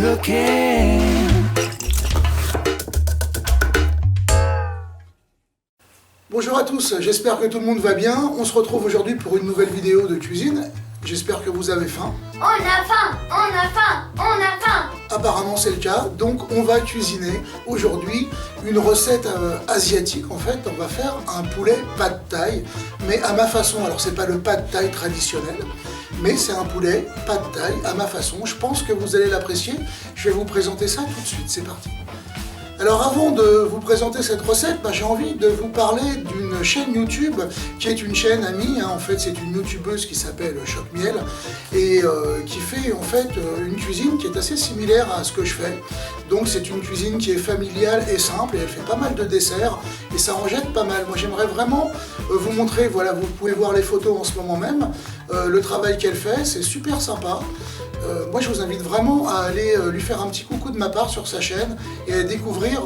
cooking. Bonjour à tous, j'espère que tout le monde va bien. On se retrouve aujourd'hui pour une nouvelle vidéo de cuisine. J'espère que vous avez faim. On a faim, on a faim, on a faim. Apparemment c'est le cas, donc on va cuisiner aujourd'hui une recette asiatique en fait. On va faire un poulet pad thai, mais à ma façon. Alors c'est pas le pad thai traditionnel, mais c'est un poulet pad thai à ma façon. Je pense que vous allez l'apprécier. Je vais vous présenter ça tout de suite, c'est parti. Alors avant de vous présenter cette recette, j'ai envie de vous parler d'une chaîne YouTube qui est une chaîne amie. En fait, c'est une youtubeuse qui s'appelle Choc Miel et qui fait en fait une cuisine qui est assez similaire à ce que je fais. Donc c'est une cuisine qui est familiale et simple et elle fait pas mal de desserts et ça en jette pas mal. Moi j'aimerais vraiment vous montrer, voilà, vous pouvez voir les photos en ce moment même, le travail qu'elle fait, c'est super sympa. Moi je vous invite vraiment à aller lui faire un petit coucou de ma part sur sa chaîne et à découvrir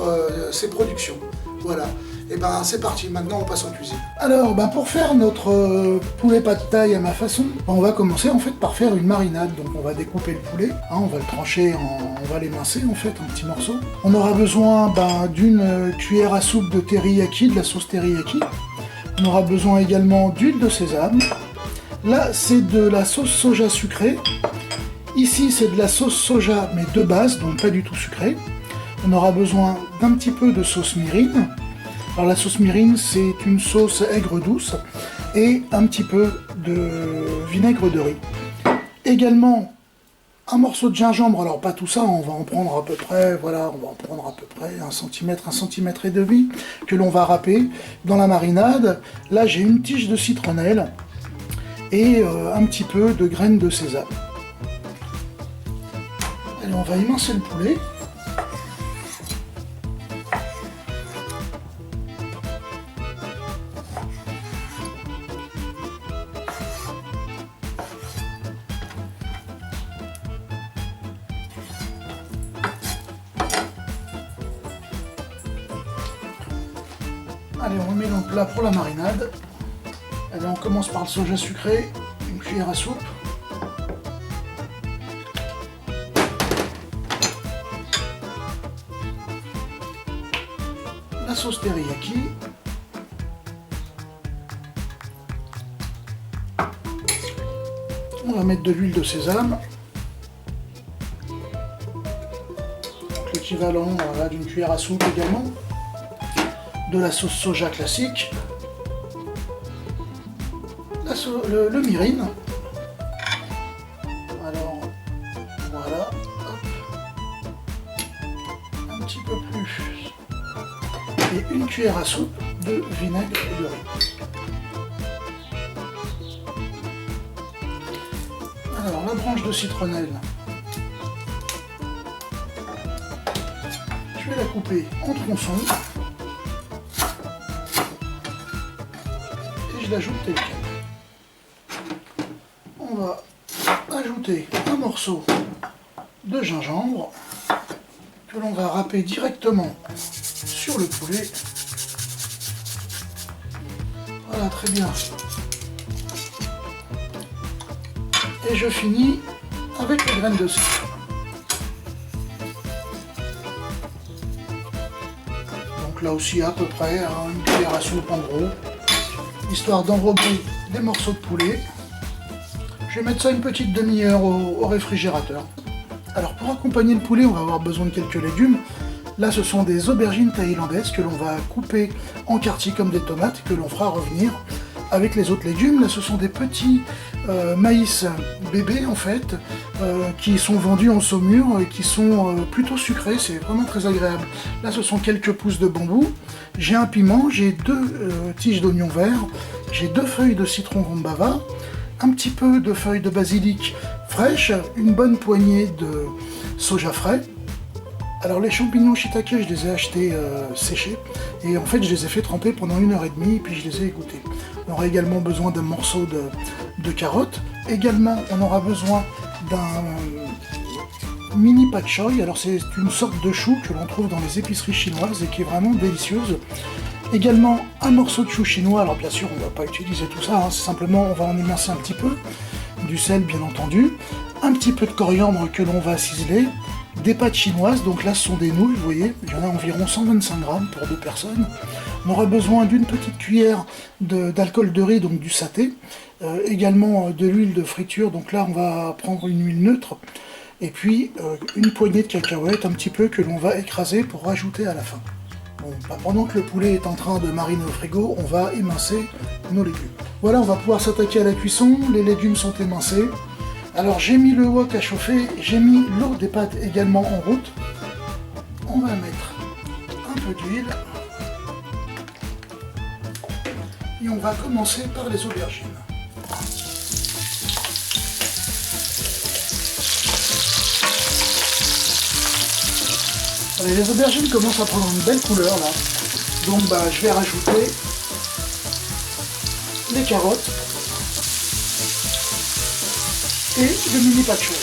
ses productions. Voilà, et c'est parti, maintenant on passe en cuisine. Alors pour faire notre poulet pad thai à ma façon, on va commencer en fait par faire une marinade. Donc on va découper le poulet, on va le trancher, on va l'émincer en fait en petits morceaux. On aura besoin d'une cuillère à soupe de teriyaki, de la sauce teriyaki. On aura besoin également d'huile de sésame. Là c'est de la sauce soja sucrée. Ici, c'est de la sauce soja, mais de base, donc pas du tout sucrée. On aura besoin d'un petit peu de sauce mirin. Alors la sauce mirin, c'est une sauce aigre douce et un petit peu de vinaigre de riz. Également, un morceau de gingembre. Alors pas tout ça, on va en prendre à peu près, voilà, on va en prendre à peu près 1 cm et demi que l'on va râper dans la marinade. Là, j'ai une tige de citronnelle et un petit peu de graines de sésame. Allez, on va émincer le poulet. Allez, on remet dans le plat pour la marinade. Allez, on commence par le soja sucré, une cuillère à soupe. La sauce teriyaki, on va mettre de l'huile de sésame, l'équivalent d'une cuillère à soupe également, de la sauce soja classique, le mirin, alors voilà, hop. Un petit peu plus. Et une cuillère à soupe de vinaigre de riz. Alors la branche de citronnelle, je vais la couper en tronçons et je l'ajoute telle quelle. On va ajouter un morceau de gingembre que l'on va râper directement sur le poulet. Voilà, très bien. Et je finis avec les graines de citron. Donc là aussi à peu près une cuillère à soupe en gros, histoire d'enrober des morceaux de poulet. Je vais mettre ça une petite demi-heure au réfrigérateur. Alors pour accompagner le poulet, on va avoir besoin de quelques légumes. Là, ce sont des aubergines thaïlandaises que l'on va couper en quartiers comme des tomates et que l'on fera revenir avec les autres légumes. Là, ce sont des petits maïs bébés, en fait, qui sont vendus en saumure et qui sont plutôt sucrés. C'est vraiment très agréable. Là, ce sont quelques pousses de bambou. J'ai un piment, j'ai 2 tiges d'oignon vert, j'ai 2 feuilles de citron rumbava, un petit peu de feuilles de basilic fraîches, une bonne poignée de soja frais. Alors les champignons shiitake, je les ai achetés séchés et en fait je les ai fait tremper pendant 1h30 et puis je les ai égouttés. On aura également besoin d'un morceau de carotte. Également on aura besoin d'un mini pak choi. Alors c'est une sorte de chou que l'on trouve dans les épiceries chinoises et qui est vraiment délicieuse. Également un morceau de chou chinois. Alors bien sûr on ne va pas utiliser tout ça, c'est simplement on va en émincer un petit peu. Du sel bien entendu. Un petit peu de coriandre que l'on va ciseler. des pâtes chinoises, donc là ce sont des nouilles, vous voyez, il y en a environ 125 grammes pour 2 personnes. On aura besoin d'une petite cuillère d'alcool de riz, donc du saté, également de l'huile de friture, donc là on va prendre une huile neutre, et puis une poignée de cacahuètes, un petit peu que l'on va écraser pour rajouter à la fin. Bon, pendant que le poulet est en train de mariner au frigo, on va émincer nos légumes. Voilà, on va pouvoir s'attaquer à la cuisson, les légumes sont émincés. Alors j'ai mis le wok à chauffer, j'ai mis l'eau des pâtes également en route. On va mettre un peu d'huile. Et on va commencer par les aubergines. Allez, les aubergines commencent à prendre une belle couleur là. Donc je vais rajouter les carottes et le mini pak choi.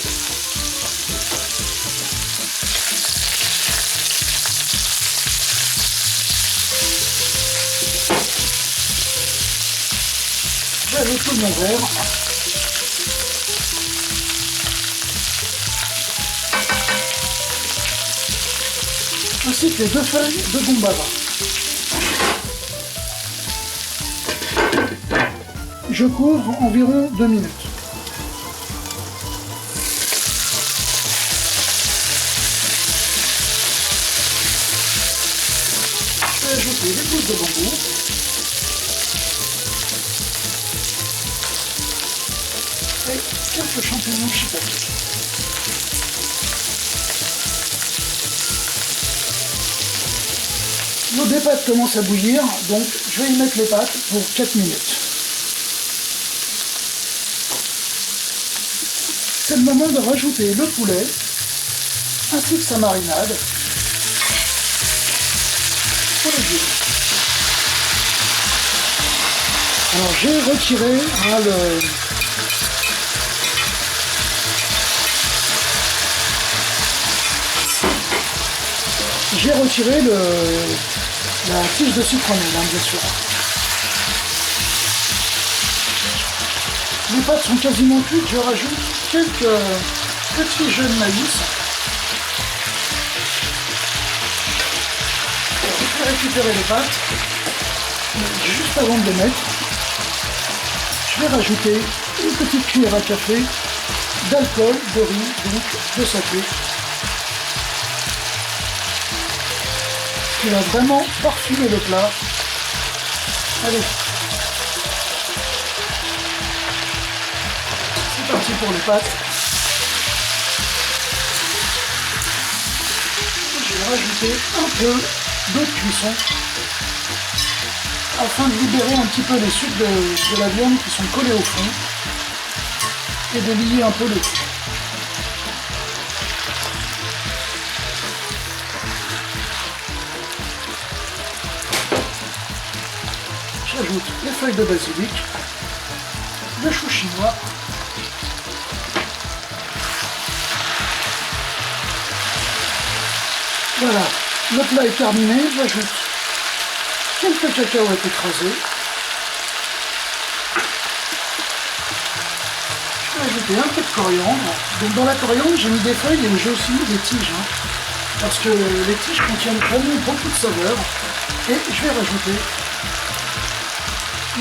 J'ajoute l'oignon vert. Ainsi que les 2 feuilles de gombava. Je couvre environ 2 minutes. Je vais ajouter les pousses de bambou. Et quelques champignons shiitake. L'eau des pâtes commence à bouillir, donc je vais y mettre les pâtes pour 4 minutes. C'est le moment de rajouter le poulet, ainsi que sa marinade, aux légumes. Alors j'ai retiré la tige de citronnelle, bien sûr. Les pâtes sont quasiment cuites, je rajoute quelques petits jeux de maïs. Je vais récupérer les pâtes, juste avant de les mettre, je vais rajouter une petite cuillère à café d'alcool de riz, donc de saté, qui va vraiment parfumer le plat. Allez, c'est parti pour les pâtes. Je vais rajouter un peu d'eau de cuisson afin de libérer un petit peu les sucs de la viande qui sont collés au fond et de lier un peu le tout. J'ajoute les feuilles de basilic, le chou chinois, voilà, le plat est terminé, j'ajoute quelques cacahuètes écrasées, je vais ajouter un peu de coriandre, donc dans la coriandre j'ai mis des feuilles et j'ai aussi mis des tiges, parce que les tiges contiennent vraiment beaucoup de saveur, et je vais rajouter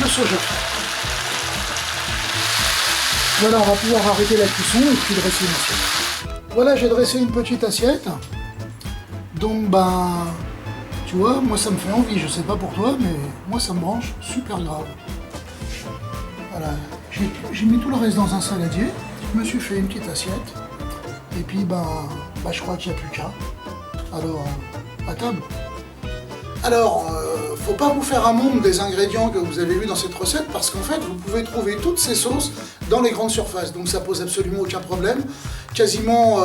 le soja frais. Voilà, on va pouvoir arrêter la cuisson et puis dresser une assiette. Voilà, j'ai dressé une petite assiette. Donc tu vois, moi ça me fait envie, je sais pas pour toi, mais moi ça me branche super grave. Voilà, j'ai mis tout le reste dans un saladier, je me suis fait une petite assiette, et puis je crois qu'il n'y a plus qu'à. Alors, à table. Alors, faut pas vous faire un monde des ingrédients que vous avez vus dans cette recette parce qu'en fait, vous pouvez trouver toutes ces sauces dans les grandes surfaces. Donc ça pose absolument aucun problème. Quasiment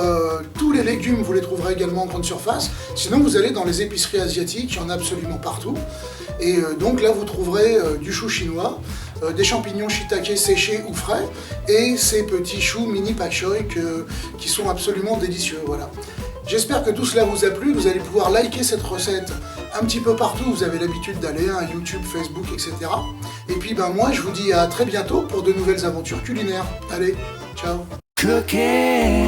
tous les légumes, vous les trouverez également en grande surface. Sinon, vous allez dans les épiceries asiatiques, il y en a absolument partout. Et donc là, vous trouverez du chou chinois, des champignons shiitake séchés ou frais, et ces petits choux mini pak choi qui sont absolument délicieux. Voilà. J'espère que tout cela vous a plu, vous allez pouvoir liker cette recette un petit peu partout, vous avez l'habitude d'aller à YouTube, Facebook, etc. Et puis moi je vous dis à très bientôt pour de nouvelles aventures culinaires. Allez, ciao. Cooking.